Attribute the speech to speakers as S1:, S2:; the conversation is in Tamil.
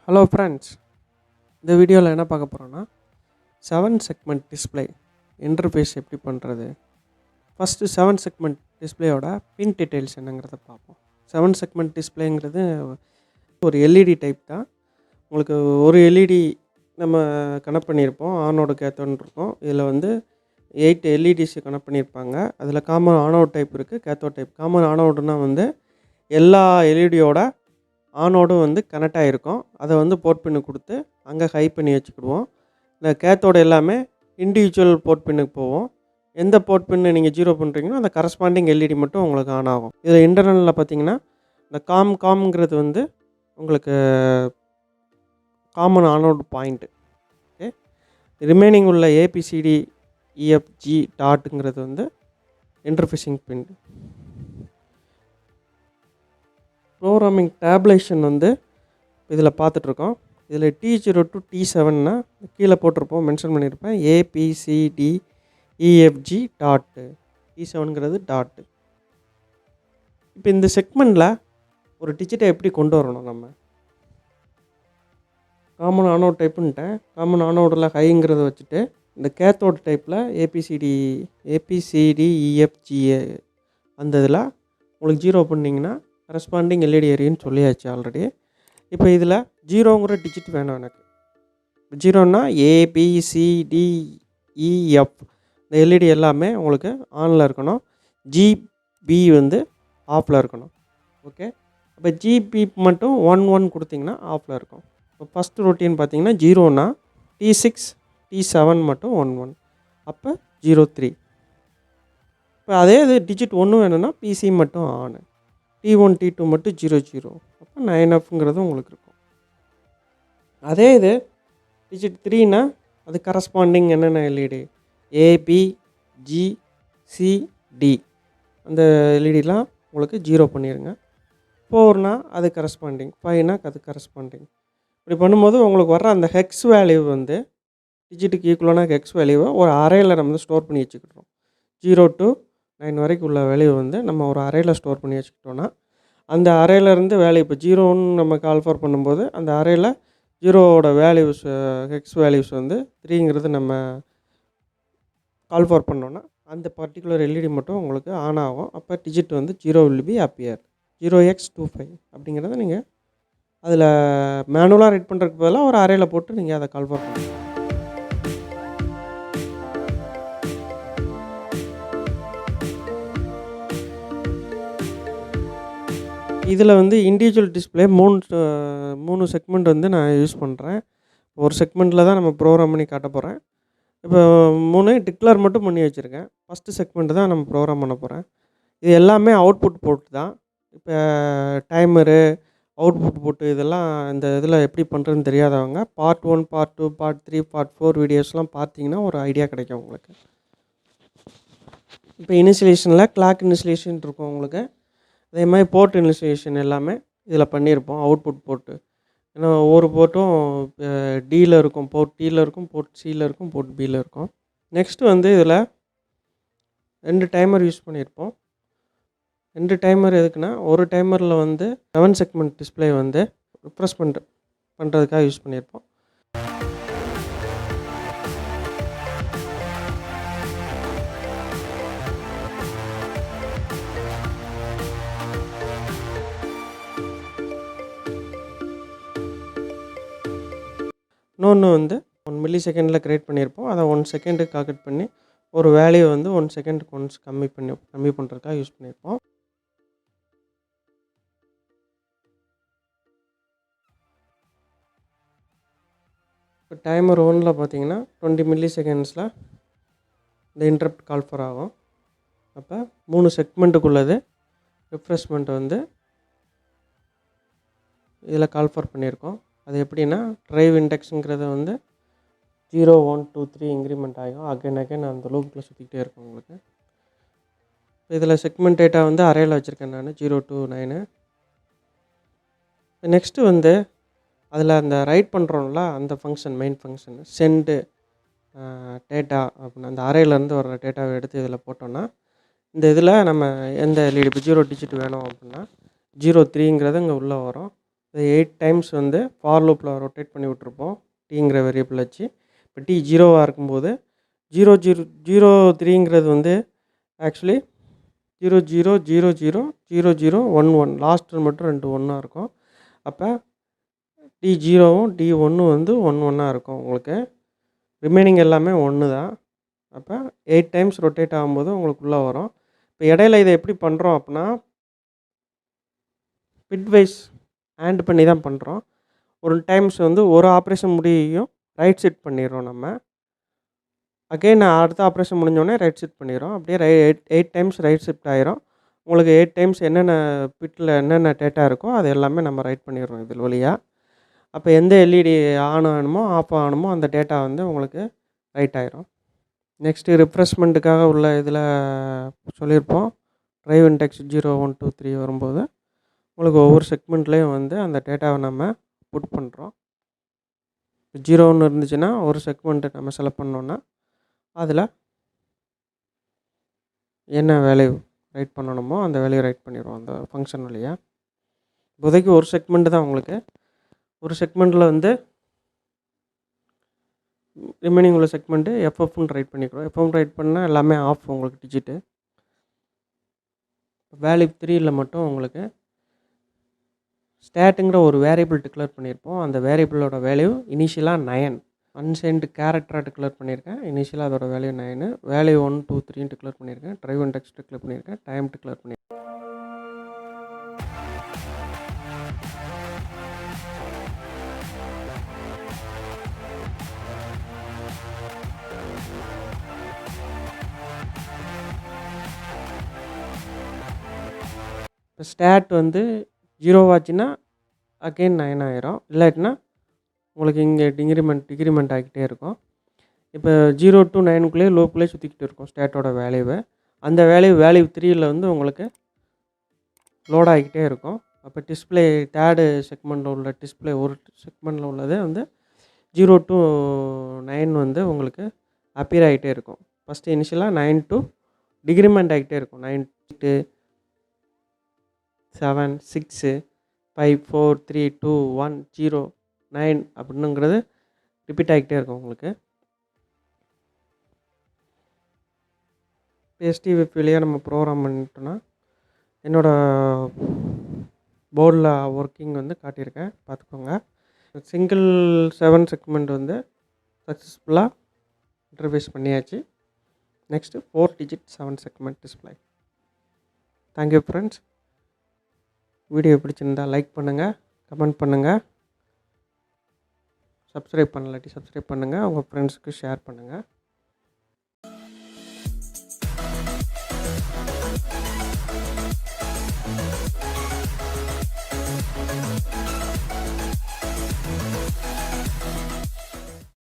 S1: ஹலோ ஃப்ரெண்ட்ஸ், இந்த வீடியோவில் என்ன பார்க்க போகிறோன்னா 7 செக்மெண்ட் டிஸ்பிளே இன்டர்ஃபேஸ் எப்படி பண்ணுறது. ஃபஸ்ட்டு 7 செக்மெண்ட் டிஸ்பிளேயோட பின் டீட்டெயில்ஸ் என்னங்கிறத பார்ப்போம். 7 செக்மெண்ட் டிஸ்பிளேங்கிறது ஒரு எல்இடி டைப் தான். உங்களுக்கு ஒரு எல்இடி நம்ம கனெக்ட் பண்ணியிருப்போம், ஆனோட கேத்தோடு இருக்கும். இதில் வந்து 8 எல்இடிஸ் கனெக்ட் பண்ணியிருப்பாங்க. அதில் காமன் ஆனோட் டைப் இருக்குது, கேத்தோட் டைப். காமன் ஆனோடுனா வந்து எல்லா எல்இடியோட ஆனோடும் வந்து கனெக்ட் ஆகிருக்கும். அதை வந்து போர்ட் பின்னு கொடுத்து அங்கே ஹை பண்ணி வச்சுக்கிடுவோம். இந்த கேத்தோடு எல்லாமே இண்டிவிஜுவல் போர்ட் பின்னுக்கு போவோம். எந்த போர்ட் பின்னு நீங்கள் 0 பண்ணுறீங்களோ அந்த கரஸ்பாண்டிங் எல்இடி மட்டும் உங்களுக்கு ஆன் ஆகும். இதில் இன்டர்னலில் பார்த்தீங்கன்னா இந்த காம்ங்கிறது வந்து உங்களுக்கு common anode point. Okay, remaining உள்ள ஏபிசிடி இஎஃப்ஜி டாட்டுங்கிறது வந்து இன்டர்ஃபேஸிங் பின். ப்ரோக்ராமிங் டேப்லேஷன் வந்து இதில் பார்த்துட்ருக்கோம். இதில் T0 to T7னா கீழே போட்டிருப்போம், மென்ஷன் பண்ணியிருப்பேன். ABCDEFG டாட்டு, T7ங்கிறது டாட்டு. இப்போ இந்த செக்மெண்ட்டில் ஒரு டிஜிட்டை எப்படி கொண்டு வரணும்? நம்ம காமன் ஆனோட் டைப்புன்ட்டேன். காமன் ஆனோடில் ஹைங்கிறத வச்சுட்டு இந்த கேத்தோட் டைப்பில் ABCDEFGA அந்த இதில் உங்களுக்கு 0 பண்ணிங்கன்னா கரஸ்பாண்டிங் எல்இடி ஏரியான்னு சொல்லியாச்சு ஆல்ரெடி. இப்போ இதில் 0ங்கிற டிஜிட் வேணும் எனக்கு. 0ன்னா ABCDEF இந்த எல்இடி எல்லாமே உங்களுக்கு ஆனில் இருக்கணும். ஜிபி வந்து ஆஃபில் இருக்கணும். ஓகே, இப்போ ஜிபி மட்டும் 1 கொடுத்திங்கன்னா ஆஃபில் இருக்கும். இப்போ ஃபஸ்ட்டு ரொட்டீன் பார்த்தீங்கன்னா 0னா T6 T7 மட்டும் 1 அப்போ 03. இப்போ அதே இது டிஜிட் 1 வேணும்னா பிசி மட்டும் ஆனு, T1 T2 மட்டும் 00. அப்போ 9Fங்கிறது உங்களுக்கு இருக்கும். அதே இது டிஜிட் 3னா அது கரஸ்பாண்டிங் என்னென்ன எல்இடி ABGCD அந்த எல்இடிலாம் உங்களுக்கு 0 பண்ணிடுங்க. 4னா அது கரஸ்பாண்டிங், 5னா அது கரஸ்பாண்டிங். இப்படி பண்ணும்போது உங்களுக்கு வர்ற அந்த ஹெக்ஸ் வேல்யூ வந்து டிஜிட்டுக்கு ஈக்குவலான ஹெக்ஸ் வேல்யூவை ஒரு அறையில் நம்ம வந்து ஸ்டோர் பண்ணி வச்சுக்கிட்டோம். 0 to 9 வரைக்கும் உள்ள வேல்யூ வந்து நம்ம ஒரு அறையில் ஸ்டோர் பண்ணி வச்சுக்கிட்டோன்னா அந்த அறையிலேருந்து வேல்யூ இப்போ 0ன்னு நம்ம கால் ஃபார் பண்ணும்போது அந்த அறையில் 0வோட வேல்யூஸ் ஹெக்ஸ் வேல்யூஸ் வந்து 3ங்கிறது நம்ம கால் ஃபார் பண்ணோன்னா அந்த பர்டிகுலர் எல்இடி மட்டும் உங்களுக்கு ஆன் ஆகும். அப்போ டிஜிட் வந்து 0 will be appear 0x25 அப்படிங்கிறத நீங்கள் அதில் மேனுவலாக ரைட் பண்ணுறதுக்கு பதிலாக ஒரு அறையில் போட்டு நீங்கள் அதை கால் ஃபார் பண்ணுங்கள். இதில் வந்து இண்டிவிஜுவல் டிஸ்பிளே 3 செக்மெண்ட் வந்து நான் யூஸ் பண்ணுறேன். ஒரு செக்மெண்ட்டில் தான் நம்ம ப்ரோக்ராம் பண்ணி காட்ட போகிறேன். இப்போ 3 டிக்ளேர் மட்டும் பண்ணி வச்சுருக்கேன். ஃபஸ்ட்டு செக்மெண்ட்டு தான் நம்ம ப்ரோக்ராம் பண்ண போகிறேன். இது எல்லாமே அவுட்புட் போர்ட் தான். இப்போ டைமரு, அவுட்புட் போர்ட்டு இதெல்லாம் இந்த இதில் எப்படி பண்ணுறதுன்னு தெரியாதவங்க பார்ட் 1, பார்ட் 2, பார்ட் 3, பார்ட் 4 வீடியோஸ்லாம் பார்த்தீங்கன்னா ஒரு ஐடியா கிடைக்கும் உங்களுக்கு. இப்போ இனிஷியலேஷனில் கிளாக் இனிஷியலேஷன் இருக்கும் உங்களுக்கு. அதே மாதிரி போர்ட் இனிஷியேஷன் எல்லாமே இதில் பண்ணியிருப்போம். அவுட்புட் போர்ட்டு ஏன்னா ஒவ்வொரு போர்ட்டும் டியில் இருக்கும், போர்ட் டியில் இருக்கும், போர்ட் சியில் இருக்கும், போர்ட் பியில் இருக்கும். நெக்ஸ்ட்டு வந்து இதில் 2 டைமர் யூஸ் பண்ணியிருப்போம். 2 டைமர் எதுக்குன்னா ஒரு டைமரில் வந்து 7 செக்மெண்ட் டிஸ்பிளே வந்து ரிப்ரெஸ் பண்ணுறதுக்காக யூஸ் பண்ணியிருப்போம். இன்னொன்று வந்து 1 மில்லி செகண்டில் க்ரியேட் பண்ணியிருப்போம். அதை 1 செகண்டுக்கு கால்குலேட் பண்ணி ஒரு வேல்யூ வந்து 1 செகண்டுக்கு ஒன்ஸ் கம்மி பண்ணுறதுக்காக யூஸ் பண்ணியிருப்போம். இப்போ டைமர் 1ல் பார்த்தீங்கன்னா 20 மில்லி செகண்ட்ஸில் இந்த இன்டரப்ட் கால் ஃபார் ஆகும். அப்போ 3 செக்மெண்ட்டுக்குள்ளது ரிஃப்ரெஷ்மெண்ட் வந்து இதில் கால் ஃபார் பண்ணியிருக்கோம். அது எப்படின்னா ட்ரைவ் இண்டெக்ஸுங்கிறத வந்து 0, 1, 2, 3 இன்க்ரிமெண்ட் ஆகும். அகைன் அந்த லூப்பில் சுற்றிக்கிட்டே இருக்கும் உங்களுக்கு. இதில் செக்மெண்ட் டேட்டா வந்து அறையில் வச்சுருக்கேன் நான் 0 to 9. நெக்ஸ்ட்டு வந்து அதில் அந்த ரைட் பண்ணுறோம்ல அந்த function, main function send data அப்படின்னு அந்த அறையிலேருந்து வர்ற டேட்டாவை எடுத்து இதில் போட்டோன்னா இந்த இதில் நம்ம எந்த எல்இடி இப்போ 0 டிஜிட் வேணும் அப்படின்னா 03ங்கிறது இங்கே உள்ளே வரும். இது 8 டைம்ஸ் வந்து ஃபார் லூப்பில் ரொட்டேட் பண்ணி விட்டுருப்போம் டீங்கிற வேரியபிள் வச்சு. இப்போ டி 0வாக இருக்கும்போது 0 0 0 3ங்கிறது வந்து ஆக்சுவலி 0 0 0 0 0 0 1 1 லாஸ்ட்டில் மட்டும் 2 ஒன்னாக இருக்கும். அப்போ டி 0வும் டி 1 வந்து 1 1ஆக இருக்கும் உங்களுக்கு. ரிமைனிங் எல்லாமே 1 தான். அப்போ 8 டைம்ஸ் ரொட்டேட் ஆகும்போது உங்களுக்கு உள்ளே வரும். இப்போ இடையில இதை எப்படி பண்ணுறோம் அப்படின்னா பிட்வைஸ் ஆண்ட் பண்ணி தான் பண்ணுறோம். ஒரு டைம்ஸ் வந்து ஒரு ஆப்ரேஷன் முடியையும் ரைட் ஷிஃப்ட் பண்ணிடுறோம் நம்ம. அகெயின் அடுத்த ஆப்ரேஷன் முடிஞ்சோடனே ரைட் ஷிஃப்ட் பண்ணிடுறோம். அப்படியே 8 டைம்ஸ் ரைட் ஷிஃப்ட் ஆயிரும். உங்களுக்கு 8 டைம்ஸ் என்னென்ன பிட்டில் என்னென்ன டேட்டா இருக்கோ அது எல்லாமே நம்ம ரைட் பண்ணிடுறோம் இதில் வழியாக. அப்போ எந்த எல்இடி ஆன் ஆகணுமோ ஆஃப் ஆகணுமோ அந்த டேட்டா வந்து உங்களுக்கு ரைட் ஆயிரும். நெக்ஸ்ட்டு ரிஃப்ரெஷ்மெண்ட்டுக்காக உள்ள இதில் சொல்லியிருப்போம். ட்ரைவ் இன்டெக்ஸ் 0 1 2 3 வரும்போது உங்களுக்கு ஒவ்வொரு செக்மெண்ட்லேயும் வந்து அந்த டேட்டாவை நம்ம புட் பண்ணுறோம். 0 இருந்துச்சுன்னா ஒரு செக்மெண்ட்டு நம்ம செலக்ட் பண்ணோன்னா அதில் என்ன வேல்யூ ரைட் பண்ணணுமோ அந்த வேல்யூ ரைட் பண்ணிடுவோம் அந்த ஃபங்க்ஷன் வழியாக. இப்போதைக்கு ஒரு செக்மெண்ட்டு தான் உங்களுக்கு. ஒரு செக்மெண்ட்டில் வந்து ரிமைனிங் உள்ள செக்மெண்ட்டு எஃப்எஃப்னு ரைட் பண்ணிக்கிறோம். எஃப்எஃப் ரைட் பண்ணால் எல்லாமே ஆஃப் உங்களுக்கு டிஜிட்டு. வேல்யூ 3ல் மட்டும் உங்களுக்கு ஸ்டேட்டுங்கிற ஒரு வேரியபிள் டிக்ளேர் பண்ணியிருப்போம். அந்த வேரியபிளோட வேல்யூ இனிஷியலாக 9. அன்சைன்டு கேரக்டராக டிக்ளேர் பண்ணியிருக்கேன். இனிஷியலாக அதோட வேல்யூ 9. வேல்யூ 1 2 3 டிக்ளேர் பண்ணியிருக்கேன். ட்ரைவ் இன்டெக்ஸ் டிக்ளேர் பண்ணியிருக்கேன். டைம் டிக்ளேர் பண்ணியிருக்கேன். இப்போ ஸ்டாட் வந்து 0 ஆச்சுன்னா அகெயின் 9 ஆயிரும். இல்லாட்டினா உங்களுக்கு இங்கே டிக்ரிமெண்ட் ஆகிக்கிட்டே இருக்கும். இப்போ 0 to 9க்குள்ளேயே லூப்லேயே சுற்றிக்கிட்டு இருக்கும் ஸ்டேட்டோட வேல்யூவை. அந்த வேல்யூ 3ல் வந்து உங்களுக்கு லோட் ஆகிக்கிட்டே இருக்கும். அப்போ டிஸ்பிளே தேர்டு செக்மெண்ட்டில் உள்ள டிஸ்பிளே ஒரு செக்மெண்ட்டில் உள்ளது வந்து 0 to 9 வந்து உங்களுக்கு அப்பியர் ஆகிட்டே இருக்கும். ஃபஸ்ட்டு இனிஷியலாக 9 to டிக்ரிமெண்ட் ஆகிட்டே இருக்கும். 9 8 7 6 5 4 3 2 1 0 9 அப்படின்னுங்கிறது ரிப்பீட் ஆகிக்கிட்டே இருக்கும் உங்களுக்கு. எஸ்டிஎஃப் வழியாக நம்ம ப்ரோக்ராம் பண்ணிட்டோன்னா என்னோடய போர்டில் ஒர்க்கிங் வந்து காட்டியிருக்கேன் பார்த்துக்கோங்க. சிங்கிள் 7 செக்மெண்ட் வந்து சக்ஸஸ்ஃபுல்லாக இன்டர்ஃபேஸ் பண்ணியாச்சு. Next 4 digit 7 segment display. Thank you friends. Video பிடிச்சிருந்தா லைக் பண்ணுங்கள், கமெண்ட் பண்ணுங்கள், சப்ஸ்கிரைப் பண்ணலாட்டி சப்ஸ்கிரைப் பண்ணுங்கள், உங்கள் ஃப்ரெண்ட்ஸுக்கு ஷேர் பண்ணுங்கள்.